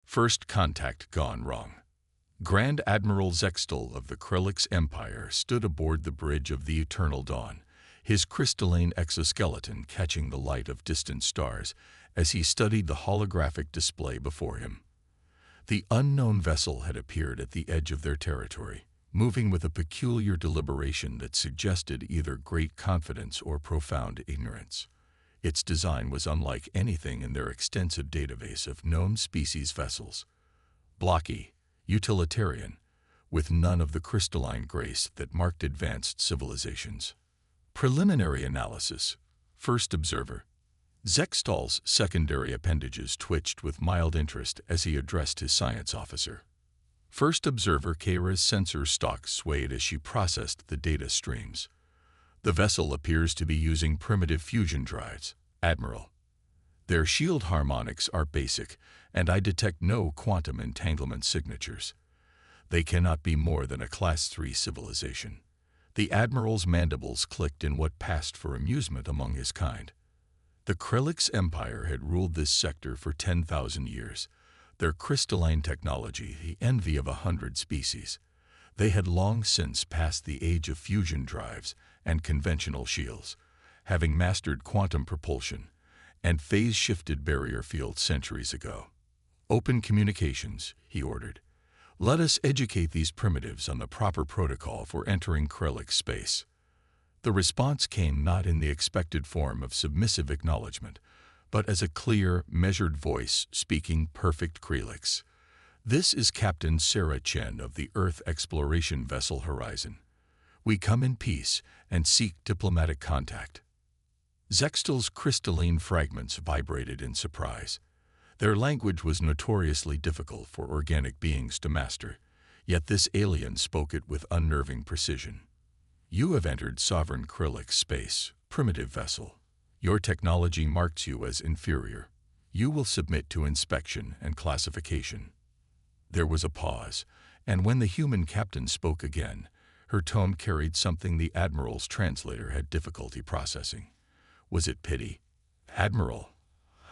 First contact gone wrong. Grand Admiral Zextal of the Krelix Empire stood aboard the bridge of the Eternal Dawn, his crystalline exoskeleton catching the light of distant stars as he studied the holographic display before him. The unknown vessel had appeared at the edge of their territory, moving with a peculiar deliberation that suggested either great confidence or profound ignorance. Its design was unlike anything in their extensive database of known species vessels. Blocky, utilitarian, with none of the crystalline grace that marked advanced civilizations. Preliminary analysis. First observer. Zextal's secondary appendages twitched with mild interest as he addressed his science officer. First observer Kara's sensor stalk swayed as she processed the data streams. The vessel appears to be using primitive fusion drives, Admiral. Their shield harmonics are basic, and I detect no quantum entanglement signatures. They cannot be more than a Class 3 civilization. The Admiral's mandibles clicked in what passed for amusement among his kind. The Krelix Empire had ruled this sector for 10,000 years, their crystalline technology the envy of 100 species. They had long since passed the age of fusion drives and conventional shields, having mastered quantum propulsion and phase-shifted barrier fields centuries ago. Open communications, he ordered. Let us educate these primitives on the proper protocol for entering Krelix space. The response came not in the expected form of submissive acknowledgement, but as a clear, measured voice speaking perfect Krelix. This is Captain Sarah Chen of the Earth exploration vessel Horizon. We come in peace and seek diplomatic contact. Zextal's crystalline fragments vibrated in surprise. Their language was notoriously difficult for organic beings to master, yet this alien spoke it with unnerving precision. You have entered sovereign Krelix space, primitive vessel. Your technology marks you as inferior. You will submit to inspection and classification. There was a pause, and when the human captain spoke again, her tone carried something the Admiral's translator had difficulty processing. Was it pity? Admiral,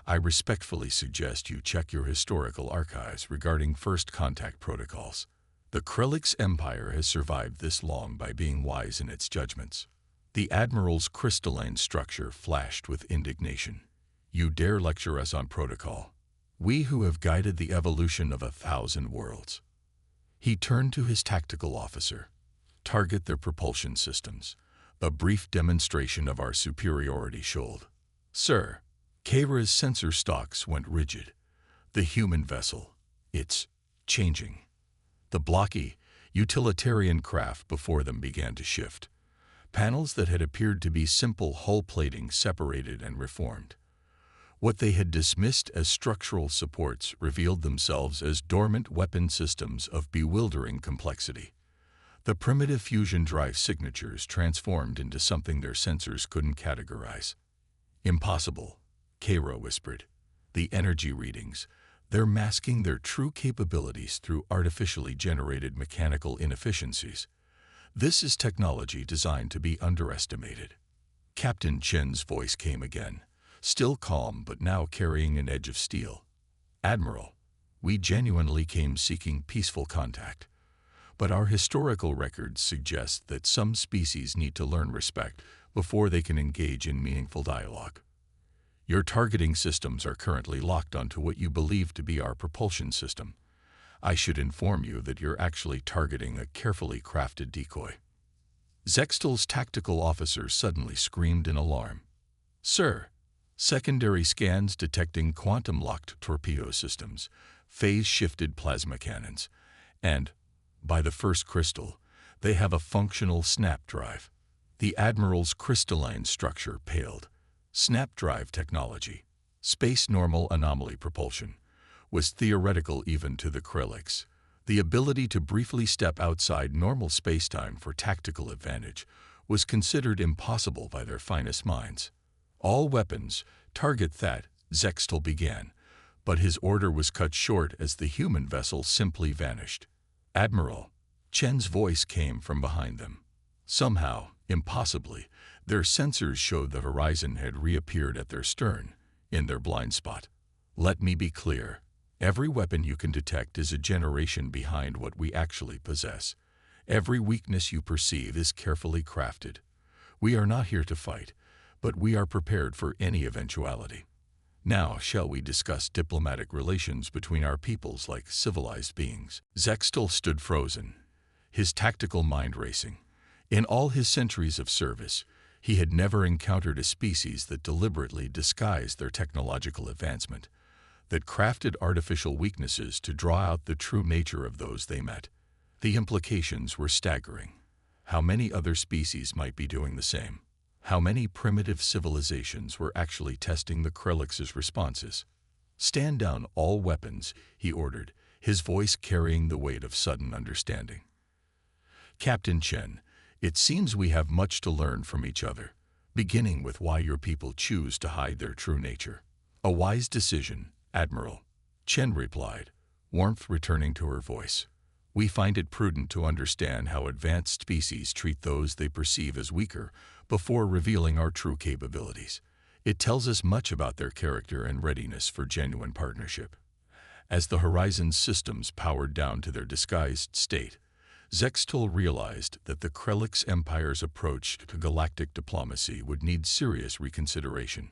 I respectfully suggest you check your historical archives regarding first contact protocols. The Krelix Empire has survived this long by being wise in its judgments. The Admiral's crystalline structure flashed with indignation. You dare lecture us on protocol? We who have guided the evolution of 1,000 worlds. He turned to his tactical officer. Target their propulsion systems. A brief demonstration of our superiority should. Sir, Kara's sensor stalks went rigid. The human vessel, it's changing. The blocky, utilitarian craft before them began to shift. Panels that had appeared to be simple hull plating separated and reformed. What they had dismissed as structural supports revealed themselves as dormant weapon systems of bewildering complexity. The primitive fusion drive signatures transformed into something their sensors couldn't categorize. Impossible, Kara whispered. The energy readings, they're masking their true capabilities through artificially generated mechanical inefficiencies. This is technology designed to be underestimated. Captain Chen's voice came again, still calm but now carrying an edge of steel. Admiral, we genuinely came seeking peaceful contact. But our historical records suggest that some species need to learn respect before they can engage in meaningful dialogue. Your targeting systems are currently locked onto what you believe to be our propulsion system. I should inform you that you're actually targeting a carefully crafted decoy. Zextal's tactical officer suddenly screamed in alarm. Sir, secondary scans detecting quantum-locked torpedo systems, phase-shifted plasma cannons, and, by the first crystal, they have a functional snap drive. The Admiral's crystalline structure paled. Snap drive technology, space-normal anomaly propulsion, was theoretical even to the Krelix. The ability to briefly step outside normal spacetime for tactical advantage was considered impossible by their finest minds. All weapons, target that, Zextal began, but his order was cut short as the human vessel simply vanished. Admiral, Chen's voice came from behind them. Somehow, impossibly, their sensors showed the Horizon had reappeared at their stern, in their blind spot. Let me be clear. Every weapon you can detect is a generation behind what we actually possess. Every weakness you perceive is carefully crafted. We are not here to fight, but we are prepared for any eventuality. Now, shall we discuss diplomatic relations between our peoples like civilized beings? Zextal stood frozen, his tactical mind racing. In all his centuries of service, he had never encountered a species that deliberately disguised their technological advancement, that crafted artificial weaknesses to draw out the true nature of those they met. The implications were staggering. How many other species might be doing the same? How many primitive civilizations were actually testing the Krelix's responses? "Stand down all weapons," he ordered, his voice carrying the weight of sudden understanding. "Captain Chen, it seems we have much to learn from each other, beginning with why your people choose to hide their true nature." "A wise decision, Admiral," Chen replied, warmth returning to her voice. "We find it prudent to understand how advanced species treat those they perceive as weaker before revealing our true capabilities. It tells us much about their character and readiness for genuine partnership." As the Horizon's systems powered down to their disguised state, Zextal realized that the Krelix Empire's approach to galactic diplomacy would need serious reconsideration.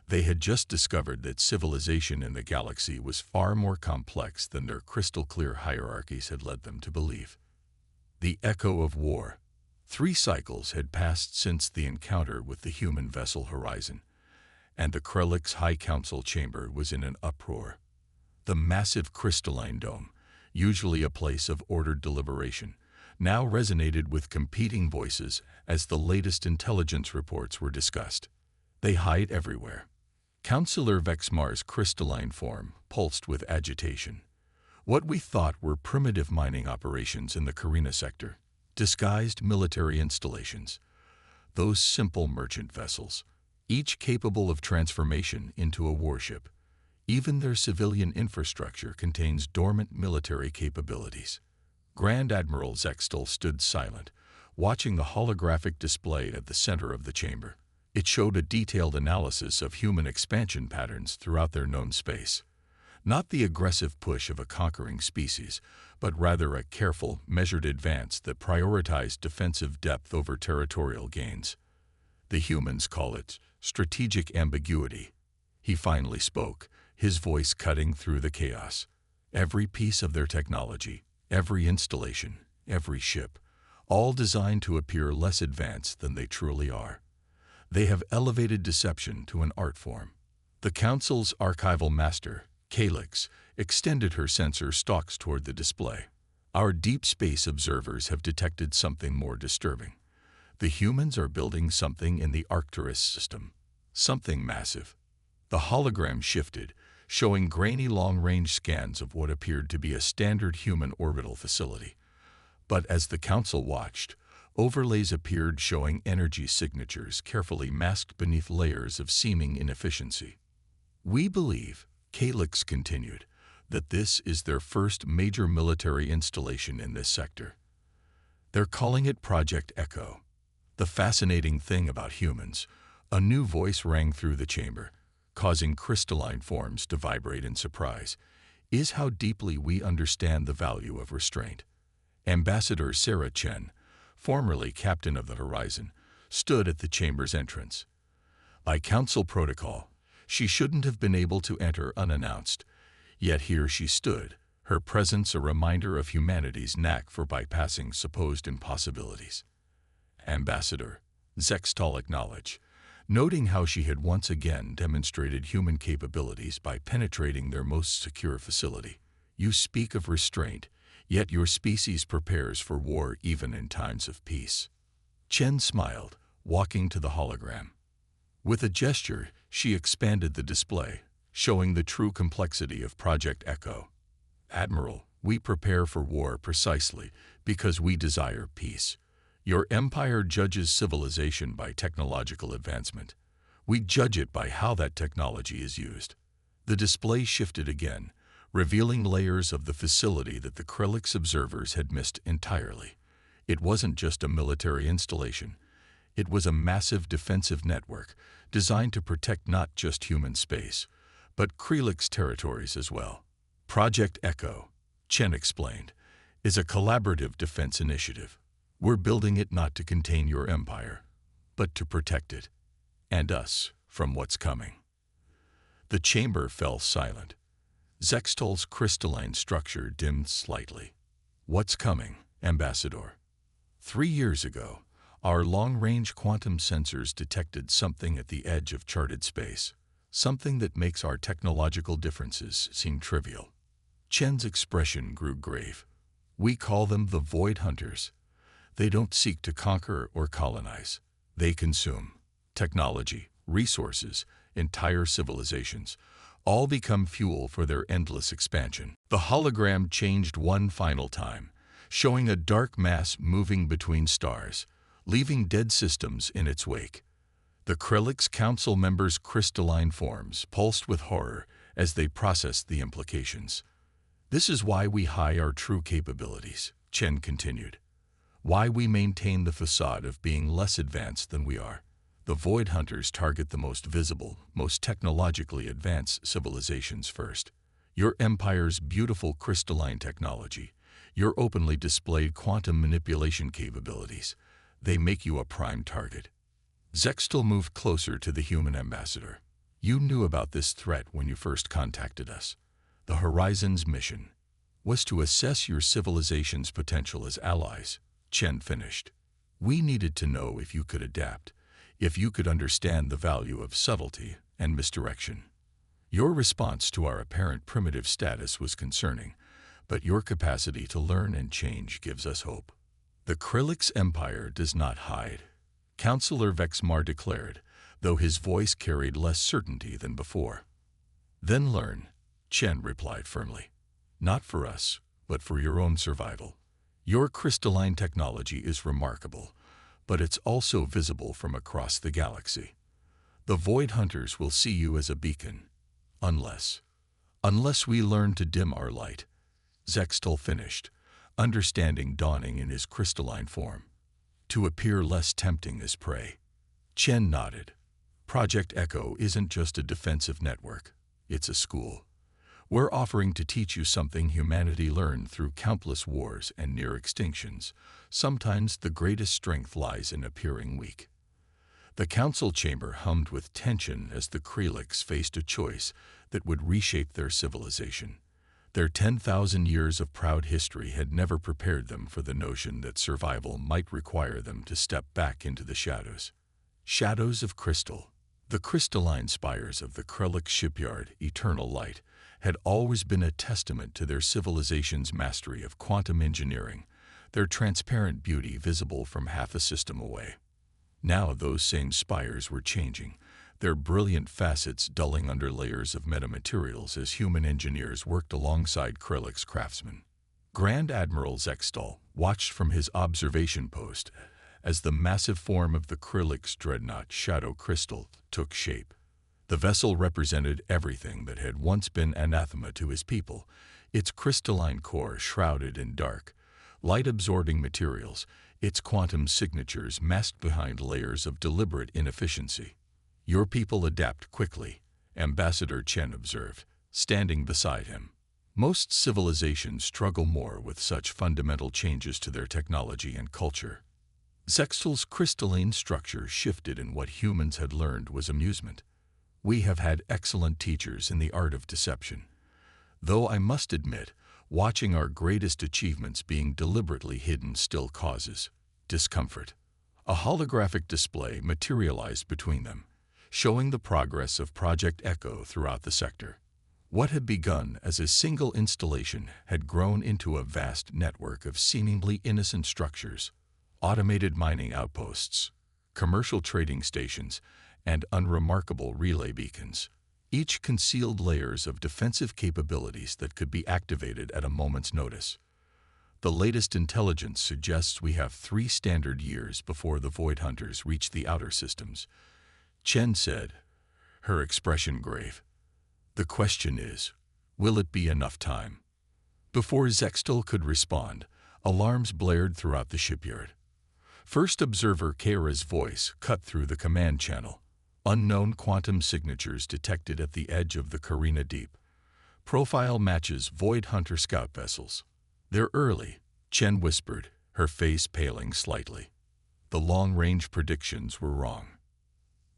They had just discovered that civilization in the galaxy was far more complex than their crystal-clear hierarchies had led them to believe. The echo of war. 3 cycles had passed since the encounter with the human vessel Horizon, and the Krelix High Council chamber was in an uproar. The massive crystalline dome, usually a place of ordered deliberation, now resonated with competing voices as the latest intelligence reports were discussed. They hide everywhere. Councillor Vexmar's crystalline form pulsed with agitation. What we thought were primitive mining operations in the Carina sector, disguised military installations, those simple merchant vessels, each capable of transformation into a warship. Even their civilian infrastructure contains dormant military capabilities. Grand Admiral Zextal stood silent, watching the holographic display at the center of the chamber. It showed a detailed analysis of human expansion patterns throughout their known space. Not the aggressive push of a conquering species, but rather a careful, measured advance that prioritized defensive depth over territorial gains. The humans call it strategic ambiguity. He finally spoke, his voice cutting through the chaos. Every piece of their technology, every installation, every ship, all designed to appear less advanced than they truly are. They have elevated deception to an art form. The Council's archival master, Calyx, extended her sensor stalks toward the display. "Our deep space observers have detected something more disturbing. The humans are building something in the Arcturus system. Something massive." The hologram shifted, showing grainy long-range scans of what appeared to be a standard human orbital facility. But as the Council watched, overlays appeared showing energy signatures carefully masked beneath layers of seeming inefficiency. "We believe," Calyx continued, "that this is their first major military installation in this sector. They're calling it Project Echo." The fascinating thing about humans, a new voice rang through the chamber, causing crystalline forms to vibrate in surprise, is how deeply we understand the value of restraint. Ambassador Sarah Chen, formerly captain of the Horizon, stood at the chamber's entrance. By council protocol, she shouldn't have been able to enter unannounced, yet here she stood, her presence a reminder of humanity's knack for bypassing supposed impossibilities. "Ambassador," Zextal acknowledged, noting how she had once again demonstrated human capabilities by penetrating their most secure facility. "You speak of restraint, yet your species prepares for war even in times of peace." Chen smiled, walking to the hologram. With a gesture, she expanded the display, showing the true complexity of Project Echo. "Admiral, we prepare for war precisely because we desire peace. Your empire judges civilization by technological advancement. We judge it by how that technology is used." The display shifted again, revealing layers of the facility that the Krelix observers had missed entirely. It wasn't just a military installation. It was a massive defensive network designed to protect not just human space, but Krelix territories as well. Project Echo, Chen explained, is a collaborative defense initiative. We're building it not to contain your empire, but to protect it, and us, from what's coming. The chamber fell silent. Zextol's crystalline structure dimmed slightly. What's coming, Ambassador? 3 years ago, our long-range quantum sensors detected something at the edge of charted space, something that makes our technological differences seem trivial. Chen's expression grew grave. We call them the Void Hunters. They don't seek to conquer or colonize. They consume technology, resources, entire civilizations, all become fuel for their endless expansion. The hologram changed one final time, showing a dark mass moving between stars, leaving dead systems in its wake. The Krillix Council members' crystalline forms pulsed with horror as they processed the implications. This is why we hide our true capabilities, Chen continued. Why we maintain the facade of being less advanced than we are. The Void Hunters target the most visible, most technologically advanced civilizations first. Your empire's beautiful crystalline technology, your openly displayed quantum manipulation capabilities, they make you a prime target. Zextol moved closer to the human ambassador. You knew about this threat when you first contacted us. The Horizon's mission was to assess your civilization's potential as allies, Chen finished. We needed to know if you could adapt, if you could understand the value of subtlety and misdirection. Your response to our apparent primitive status was concerning, but your capacity to learn and change gives us hope. The Krillix Empire does not hide, Councillor Vexmar declared, though his voice carried less certainty than before. Then learn, Chen replied firmly. Not for us, but for your own survival. Your crystalline technology is remarkable, but it's also visible from across the galaxy. The Void Hunters will see you as a beacon, unless we learn to dim our light. Zextol finished, understanding dawning in his crystalline form. To appear less tempting as prey. Chen nodded. Project Echo isn't just a defensive network, it's a school. We're offering to teach you something humanity learned through countless wars and near extinctions. Sometimes the greatest strength lies in appearing weak. The council chamber hummed with tension as the Krillix faced a choice that would reshape their civilization. Their 10,000 years of proud history had never prepared them for the notion that survival might require them to step back into the shadows. Shadows of crystal. The crystalline spires of the Krillix shipyard, eternal light, had always been a testament to their civilization's mastery of quantum engineering, their transparent beauty visible from half a system away. Now those same spires were changing, their brilliant facets dulling under layers of metamaterials as human engineers worked alongside Krillix craftsmen. Grand Admiral Zextol watched from his observation post as the massive form of the Krillix dreadnought Shadow Crystal took shape. The vessel represented everything that had once been anathema to his people, its crystalline core shrouded in dark, light-absorbing materials, its quantum signatures masked behind layers of deliberate inefficiency. Your people adapt quickly, Ambassador Chen observed, standing beside him. Most civilizations struggle more with such fundamental changes to their technology and culture. Zextol's crystalline structure shifted, and what humans had learned was amusement. We have had excellent teachers in the art of deception. Though I must admit, watching our greatest achievements being deliberately hidden still causes discomfort. A holographic display materialized between them, showing the progress of Project Echo throughout the sector. What had begun as a single installation had grown into a vast network of seemingly innocent structures, automated mining outposts, commercial trading stations, and unremarkable relay beacons, each concealed layers of defensive capabilities that could be activated at a moment's notice. The latest intelligence suggests we have 3 standard years before the Void Hunters reach the outer systems, Chen said, her expression grave. The question is, will it be enough time? Before Zextol could respond, alarms blared throughout the shipyard. First Observer Kara's voice cut through the command channel. Unknown quantum signatures detected at the edge of the Carina Deep. Profile matches Void Hunter scout vessels. They're early, Chen whispered, her face paling slightly. The long-range predictions were wrong.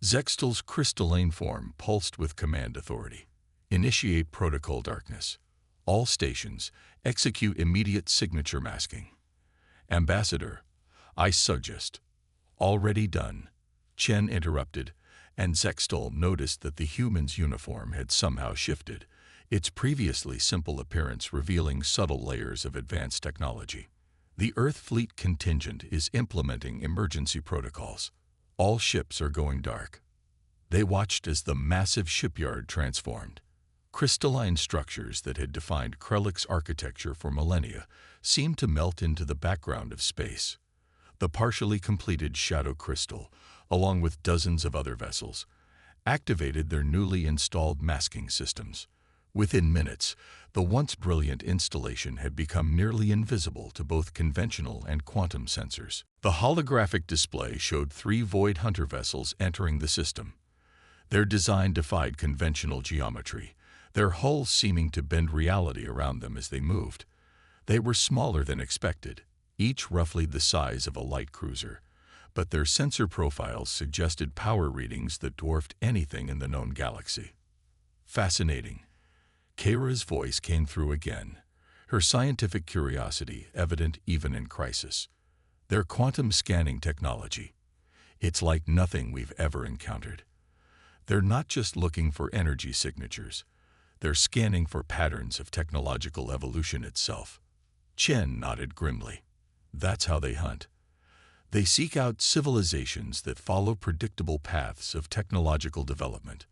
Zextal's crystalline form pulsed with command authority. Initiate protocol darkness. All stations, execute immediate signature masking. Ambassador, I suggest. Already done, Chen interrupted, and Zextal noticed that the human's uniform had somehow shifted, its previously simple appearance revealing subtle layers of advanced technology. The Earth Fleet contingent is implementing emergency protocols. All ships are going dark. They watched as the massive shipyard transformed. Crystalline structures that had defined Krellick's architecture for millennia seemed to melt into the background of space. The partially completed Shadow Crystal, along with dozens of other vessels, activated their newly installed masking systems. Within minutes, the once brilliant installation had become nearly invisible to both conventional and quantum sensors. The holographic display showed 3 Void Hunter vessels entering the system. Their design defied conventional geometry, their hulls seeming to bend reality around them as they moved. They were smaller than expected, each roughly the size of a light cruiser, but their sensor profiles suggested power readings that dwarfed anything in the known galaxy. Fascinating. Kara's voice came through again, her scientific curiosity evident even in crisis. Their quantum scanning technology. It's like nothing we've ever encountered. They're not just looking for energy signatures. They're scanning for patterns of technological evolution itself. Chen nodded grimly. That's how they hunt. They seek out civilizations that follow predictable paths of technological development.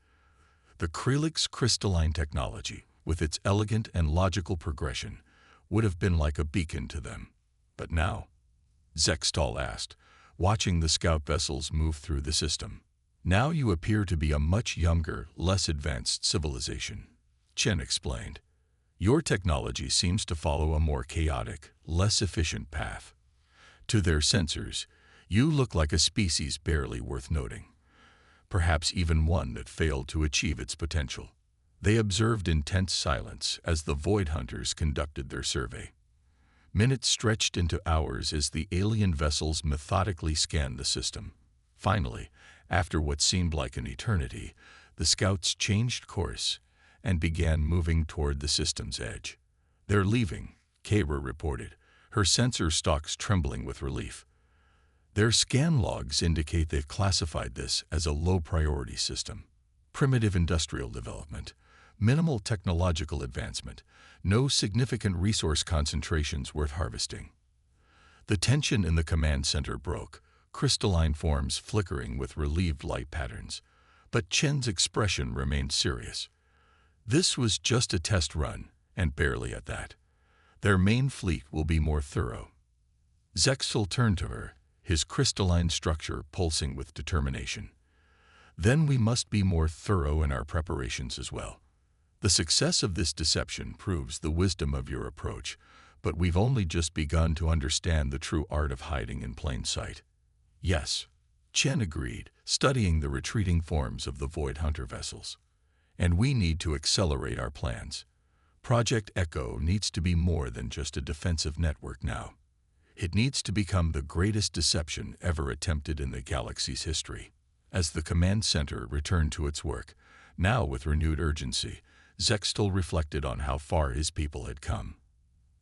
The Krellick's crystalline technology, with its elegant and logical progression, would have been like a beacon to them. But now, Zextal asked, watching the scout vessels move through the system. Now you appear to be a much younger, less advanced civilization, Chen explained. Your technology seems to follow a more chaotic, less efficient path. To their sensors, you look like a species barely worth noting. Perhaps even one that failed to achieve its potential. They observed intense silence as the Void Hunters conducted their survey. Minutes stretched into hours as the alien vessels methodically scanned the system. Finally, after what seemed like an eternity, the scouts changed course and began moving toward the system's edge. They're leaving, Kara reported, her sensor stalks trembling with relief. Their scan logs indicate they've classified this as a low-priority system. Primitive industrial development, minimal technological advancement, no significant resource concentrations worth harvesting. The tension in the command center broke, crystalline forms flickering with relieved light patterns. But Chen's expression remained serious. This was just a test run, and barely at that. Their main fleet will be more thorough. Zextal turned to her, his crystalline structure pulsing with determination. Then we must be more thorough in our preparations as well. The success of this deception proves the wisdom of your approach, but we've only just begun to understand the true art of hiding in plain sight. Yes, Chen agreed, studying the retreating forms of the Void Hunter vessels. And we need to accelerate our plans. Project Echo needs to be more than just a defensive network now. It needs to become the greatest deception ever attempted in the galaxy's history. As the command center returned to its work, now with renewed urgency, Zextal reflected on how far his people had come.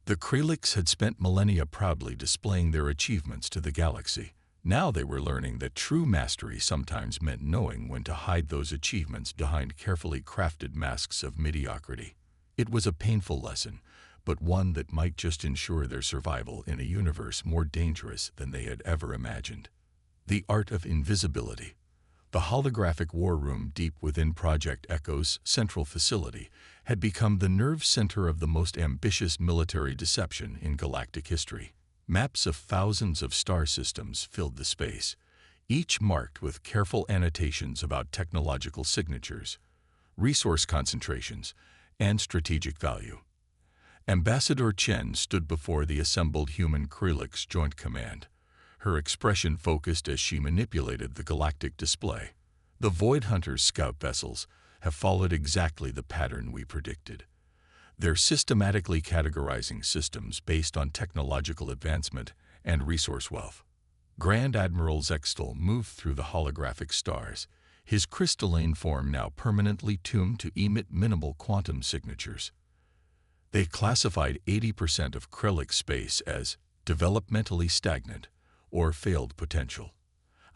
The Krellicks had spent millennia proudly displaying their achievements to the galaxy. Now they were learning that true mastery sometimes meant knowing when to hide those achievements behind carefully crafted masks of mediocrity. It was a painful lesson, but one that might just ensure their survival in a universe more dangerous than they had ever imagined. The art of invisibility. The holographic war room deep within Project Echo's central facility had become the nerve center of the most ambitious military deception in galactic history. Maps of thousands of star systems filled the space, each marked with careful annotations about technological signatures, resource concentrations, and strategic value. Ambassador Chen stood before the assembled human Krellick's Joint Command, her expression focused as she manipulated the galactic display. The Void Hunter's scout vessels have followed exactly the pattern we predicted. They're systematically categorizing systems based on technological advancement and resource wealth. Grand Admiral Zextal moved through the holographic stars, his crystalline form now permanently tuned to emit minimal quantum signatures. They classified 80% of Krellick space as developmentally stagnant or failed potential.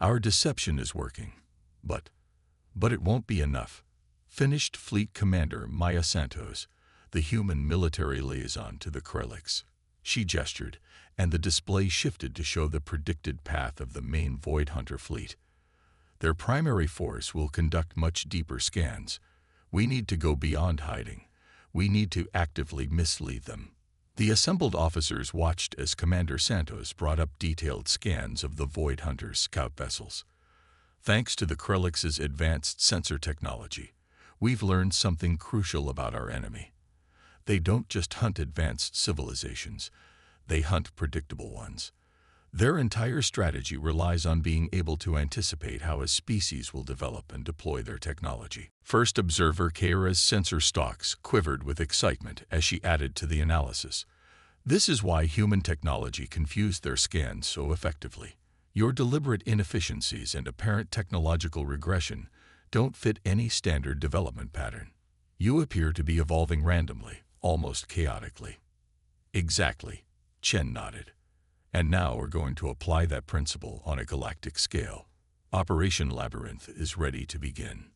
Our deception is working, but it won't be enough, finished Fleet Commander Maya Santos, the human military liaison to the Krellicks. She gestured, and the display shifted to show the predicted path of the main Void Hunter fleet. Their primary force will conduct much deeper scans. We need to go beyond hiding. We need to actively mislead them. The assembled officers watched as Commander Santos brought up detailed scans of the Void Hunter's scout vessels. Thanks to the Krellick's advanced sensor technology, we've learned something crucial about our enemy. They don't just hunt advanced civilizations, they hunt predictable ones. Their entire strategy relies on being able to anticipate how a species will develop and deploy their technology. First observer Keira's sensor stalks quivered with excitement as she added to the analysis. This is why human technology confused their scans so effectively. Your deliberate inefficiencies and apparent technological regression don't fit any standard development pattern. You appear to be evolving randomly, almost chaotically. Exactly, Chen nodded. And now we're going to apply that principle on a galactic scale. Operation Labyrinth is ready to begin.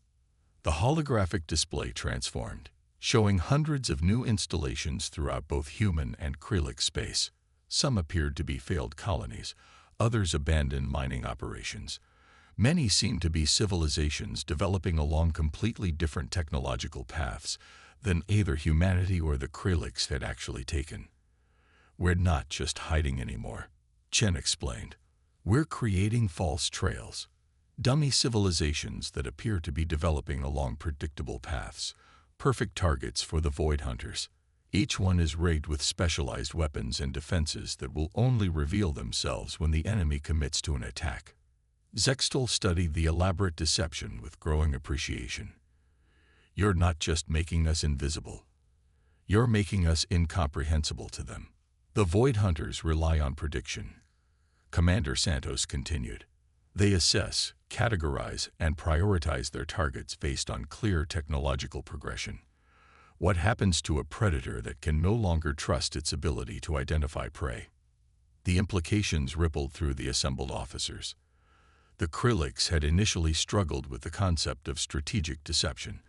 The holographic display transformed, showing hundreds of new installations throughout both human and Krellick space. Some appeared to be failed colonies, others abandoned mining operations. Many seemed to be civilizations developing along completely different technological paths than either humanity or the Krellicks had actually taken. We're not just hiding anymore, Chen explained. We're creating false trails, dummy civilizations that appear to be developing along predictable paths, perfect targets for the Void Hunters. Each one is rigged with specialized weapons and defenses that will only reveal themselves when the enemy commits to an attack. Zextal studied the elaborate deception with growing appreciation. You're not just making us invisible. You're making us incomprehensible to them. The Void Hunters rely on prediction. Commander Santos continued. They assess, categorize, and prioritize their targets based on clear technological progression. What happens to a predator that can no longer trust its ability to identify prey? The implications rippled through the assembled officers. The Krellicks had initially struggled with the concept of strategic deception,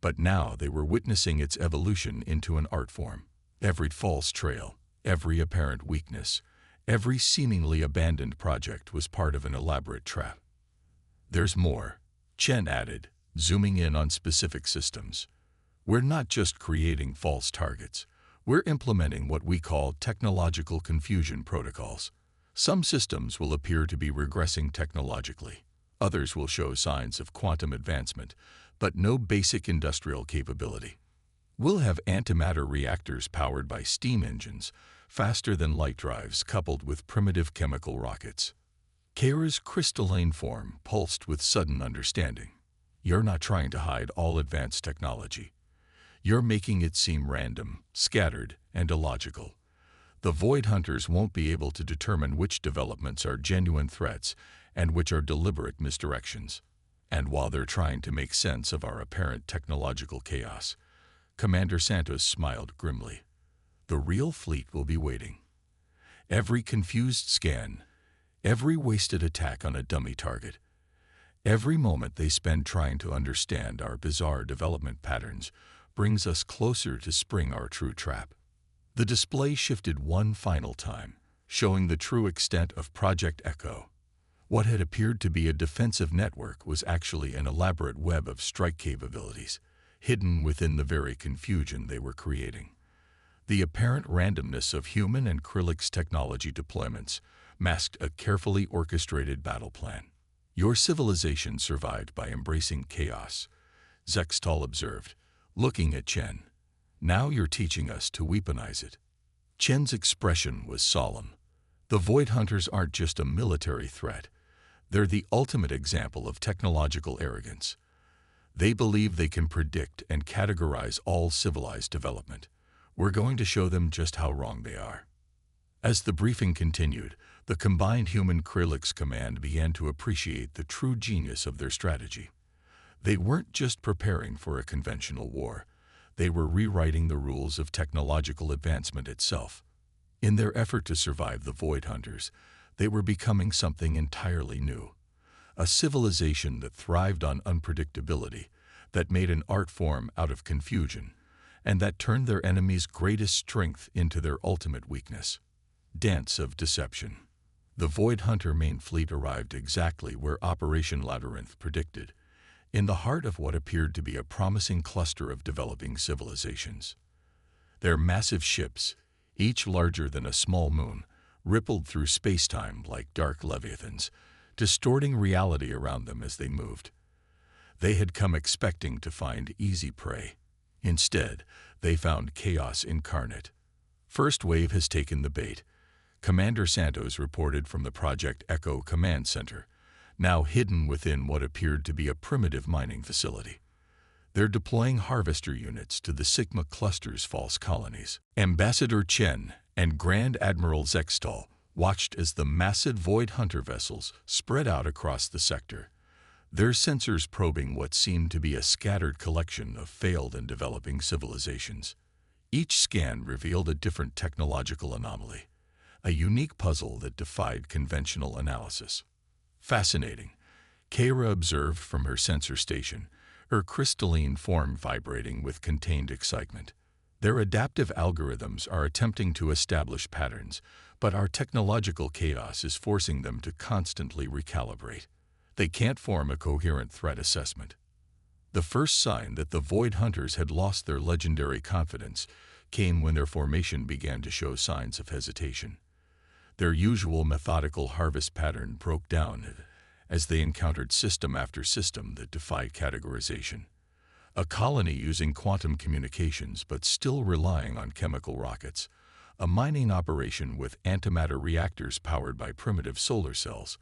but now they were witnessing its evolution into an art form. Every false trail, every apparent weakness, every seemingly abandoned project was part of an elaborate trap. There's more, Chen added, zooming in on specific systems. We're not just creating false targets. We're implementing what we call technological confusion protocols. Some systems will appear to be regressing technologically. Others will show signs of quantum advancement, but no basic industrial capability. We'll have antimatter reactors powered by steam engines, faster than light drives coupled with primitive chemical rockets. Keira's crystalline form pulsed with sudden understanding. You're not trying to hide all advanced technology. You're making it seem random, scattered, and illogical. The Void Hunters won't be able to determine which developments are genuine threats and which are deliberate misdirections. And while they're trying to make sense of our apparent technological chaos, Commander Santos smiled grimly. The real fleet will be waiting. Every confused scan, every wasted attack on a dummy target, every moment they spend trying to understand our bizarre development patterns brings us closer to spring our true trap. The display shifted one final time, showing the true extent of Project Echo. What had appeared to be a defensive network was actually an elaborate web of strike capabilities, hidden within the very confusion they were creating. The apparent randomness of human and Krellick's technology deployments masked a carefully orchestrated battle plan. Your civilization survived by embracing chaos, Zextal observed, looking at Chen. Now you're teaching us to weaponize it. Chen's expression was solemn. The Void Hunters aren't just a military threat. They're the ultimate example of technological arrogance. They believe they can predict and categorize all civilized development. We're going to show them just how wrong they are. As the briefing continued, the combined human Krillix command began to appreciate the true genius of their strategy. They weren't just preparing for a conventional war. They were rewriting the rules of technological advancement itself. In their effort to survive the Void Hunters, they were becoming something entirely new. A civilization that thrived on unpredictability, that made an art form out of confusion, and that turned their enemy's greatest strength into their ultimate weakness. Dance of Deception. The Void Hunter main fleet arrived exactly where Operation Labyrinth predicted, in the heart of what appeared to be a promising cluster of developing civilizations. Their massive ships, each larger than a small moon, rippled through space-time like dark leviathans, distorting reality around them as they moved. They had come expecting to find easy prey. Instead, they found chaos incarnate. First Wave has taken the bait. Commander Santos reported from the Project Echo Command Center, now hidden within what appeared to be a primitive mining facility. They're deploying harvester units to the Sigma Cluster's false colonies. Ambassador Chen and Grand Admiral Zextal watched as the massive Void Hunter vessels spread out across the sector, their sensors probing what seemed to be a scattered collection of failed and developing civilizations. Each scan revealed a different technological anomaly, a unique puzzle that defied conventional analysis. Fascinating, Kara observed from her sensor station, her crystalline form vibrating with contained excitement. Their adaptive algorithms are attempting to establish patterns, but our technological chaos is forcing them to constantly recalibrate. They can't form a coherent threat assessment. The first sign that the Void Hunters had lost their legendary confidence came when their formation began to show signs of hesitation. Their usual methodical harvest pattern broke down as they encountered system after system that defied categorization. A colony using quantum communications but still relying on chemical rockets. A mining operation with antimatter reactors powered by primitive solar cells.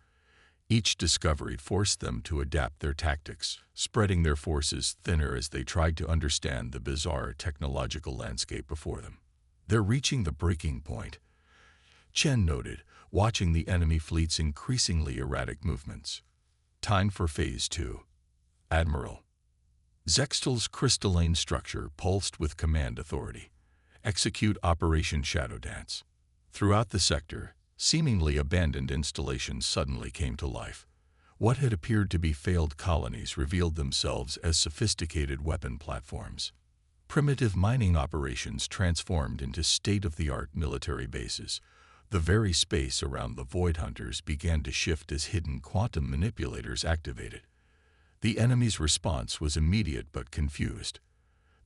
Each discovery forced them to adapt their tactics, spreading their forces thinner as they tried to understand the bizarre technological landscape before them. They're reaching the breaking point, Chen noted, watching the enemy fleet's increasingly erratic movements. Time for Phase 2. Admiral. Zextal's crystalline structure pulsed with command authority. Execute Operation Shadow Dance. Throughout the sector, seemingly abandoned installations suddenly came to life. What had appeared to be failed colonies revealed themselves as sophisticated weapon platforms. Primitive mining operations transformed into state-of-the-art military bases. The very space around the Void Hunters began to shift as hidden quantum manipulators activated. The enemy's response was immediate but confused.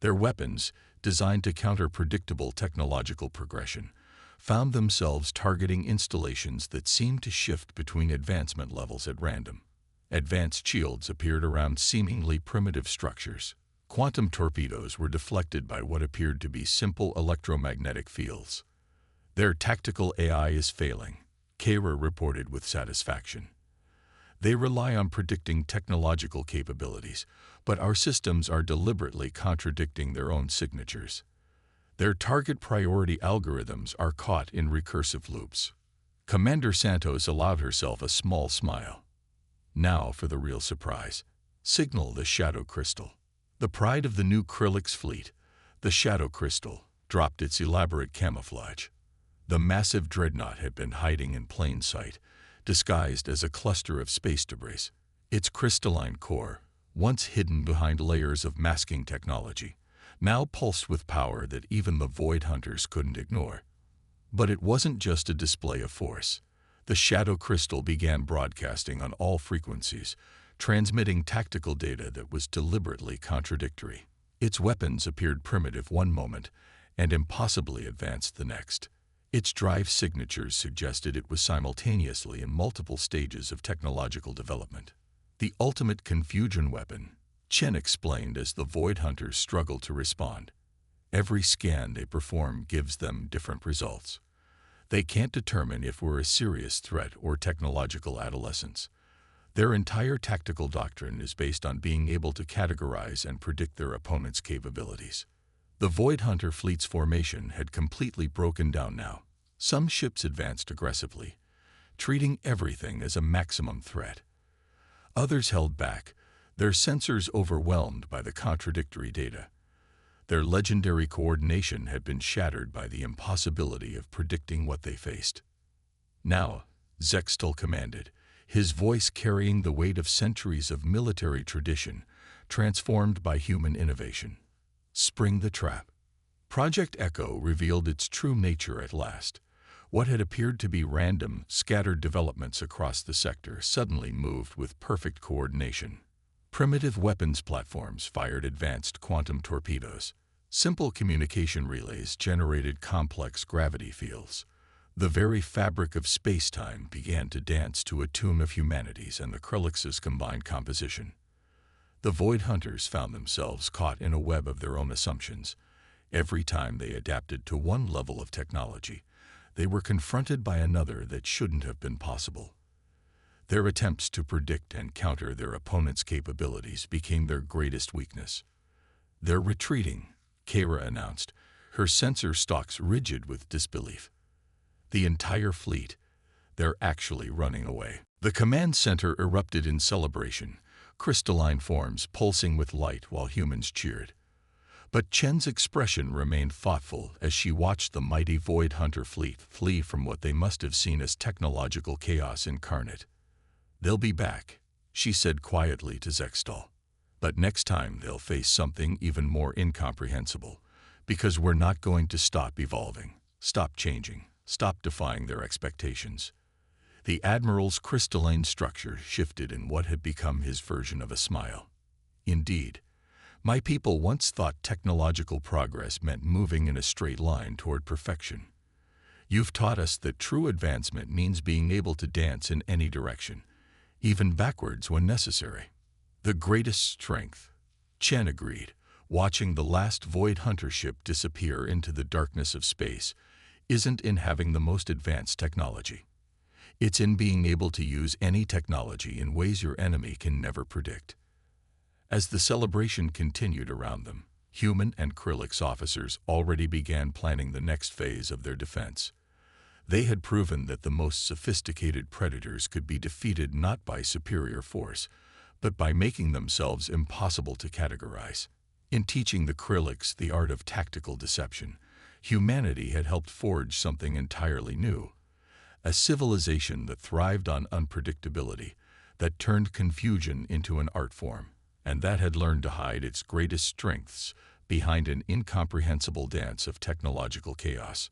Their weapons, designed to counter predictable technological progression, found themselves targeting installations that seemed to shift between advancement levels at random. Advanced shields appeared around seemingly primitive structures. Quantum torpedoes were deflected by what appeared to be simple electromagnetic fields. Their tactical AI is failing, Kara reported with satisfaction. They rely on predicting technological capabilities, but our systems are deliberately contradicting their own signatures. Their target priority algorithms are caught in recursive loops. Commander Santos allowed herself a small smile. Now for the real surprise. Signal the Shadow Crystal. The pride of the new Krillix fleet, the Shadow Crystal, dropped its elaborate camouflage. The massive dreadnought had been hiding in plain sight, disguised as a cluster of space debris. Its crystalline core, once hidden behind layers of masking technology, now pulsed with power that even the Void Hunters couldn't ignore. But it wasn't just a display of force. The Shadow Crystal began broadcasting on all frequencies, transmitting tactical data that was deliberately contradictory. Its weapons appeared primitive one moment and impossibly advanced the next. Its drive signatures suggested it was simultaneously in multiple stages of technological development. The ultimate confusion weapon, Chen explained as the Void Hunters struggled to respond. Every scan they perform gives them different results. They can't determine if we're a serious threat or technological adolescence. Their entire tactical doctrine is based on being able to categorize and predict their opponent's capabilities. The Void Hunter fleet's formation had completely broken down now. Some ships advanced aggressively, treating everything as a maximum threat. Others held back, their sensors overwhelmed by the contradictory data. Their legendary coordination had been shattered by the impossibility of predicting what they faced. Now, Zextal commanded, his voice carrying the weight of centuries of military tradition, transformed by human innovation. Spring the trap. Project Echo revealed its true nature at last. What had appeared to be random, scattered developments across the sector suddenly moved with perfect coordination. Primitive weapons platforms fired advanced quantum torpedoes. Simple communication relays generated complex gravity fields. The very fabric of space-time began to dance to a tune of humanity's and the Krillix's combined composition. The Void Hunters found themselves caught in a web of their own assumptions. Every time they adapted to one level of technology, they were confronted by another that shouldn't have been possible. Their attempts to predict and counter their opponent's capabilities became their greatest weakness. "They're retreating," Kara announced, her sensor stalks rigid with disbelief. "The entire fleet. They're actually running away." The command center erupted in celebration, crystalline forms pulsing with light while humans cheered. But Chen's expression remained thoughtful as she watched the mighty Void Hunter fleet flee from what they must have seen as technological chaos incarnate. "They'll be back," she said quietly to Zextal. "But next time they'll face something even more incomprehensible, because we're not going to stop evolving, stop changing, stop defying their expectations." The Admiral's crystalline structure shifted in what had become his version of a smile. "Indeed, my people once thought technological progress meant moving in a straight line toward perfection. You've taught us that true advancement means being able to dance in any direction, even backwards when necessary." "The greatest strength," Chen agreed, watching the last Void Hunter ship disappear into the darkness of space, "isn't in having the most advanced technology. It's in being able to use any technology in ways your enemy can never predict." As the celebration continued around them, human and Krillix officers already began planning the next phase of their defense. They had proven that the most sophisticated predators could be defeated not by superior force, but by making themselves impossible to categorize. In teaching the Krillix the art of tactical deception, humanity had helped forge something entirely new. A civilization that thrived on unpredictability, that turned confusion into an art form, and that had learned to hide its greatest strengths behind an incomprehensible dance of technological chaos.